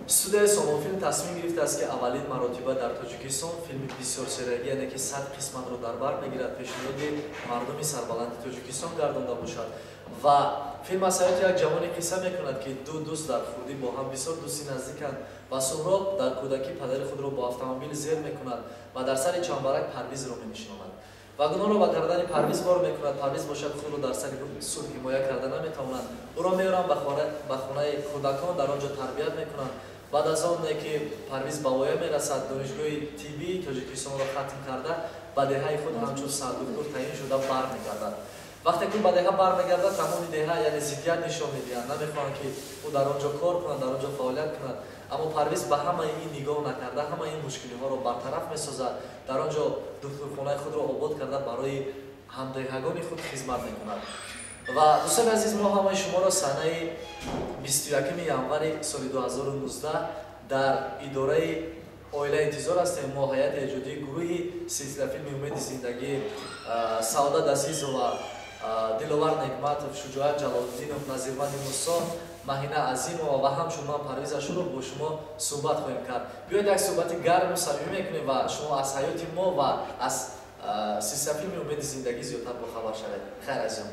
студияи Сомонфилм тасмим гирифтааст ки аввалин маротиба дар Тоҷикистон филми бисёрсерияги яъне ки 100 қисматро дар бар мегирад пешниҳоди мардуми сарбаланди Тоҷикистон гардонда бошад ва филм аз ҳаёти як ҷавоне қисса мекунад ки ду дӯст дар хурдӣ бо ҳам бисёр дӯсти наздиканд ва Сӯҳроб дар кӯдакӣ падари худро бо автомобили зер мекунад ва дар сари чамбарак Парвизро менишонад ва гуноҳро ба гардани Парвиз бор мекунад. Парвиз бошад худро дар сари суд ҳимоя карда наметавонад. Ӯро меоранд ба хонаи кӯдакон, дар он ҷо тарбият мекунанд. баъд аз оне ки Парвиз ба воя мерасад, донишгоҳи тиббии Тоҷикистонро хатм карда ба деҳаи худ ҳамчун сардоктор таъин шуда бармегардад. вақте ки ба деҳа бармегардад, тамоми деҳа яъне зиддият нишон медиҳанд, намехоҳанд ки ӯ дар он ҷо кор кунад, дар он ҷо фаъолият кунад. аммо Парвиз ба ҳамаи ин нигоҳ накарда, ҳамаи ин мушкилиҳоро бартараф месозад, дар он ҷо духтурхонаи худро обод карда барои ҳамдеҳагони худ хизмат мекунад. ва дӯстони азиз, мо ҳамаи шуморо саҳнаи 21 январи соли 2019 дар идораи оила интизор ҳастем. мо ҳайати эҷодии гурӯҳи силсилафилми умеди зиндагӣ Саодат Азизова, Диловар Нигматов, Шуҷоат Ҷалолиддинов, Назирвани Мусо, Маҳина Азимова ва ҳамчун ман Парвиз Ашуров бо шумо суҳбат хоҳем кард. биёед як суҳбати гарму самимӣ мекунем ва шумо аз ҳаёти мо ва аз силсилафилми умеди зиндагӣ зиёдтар бохабар шавед. хайр азизон.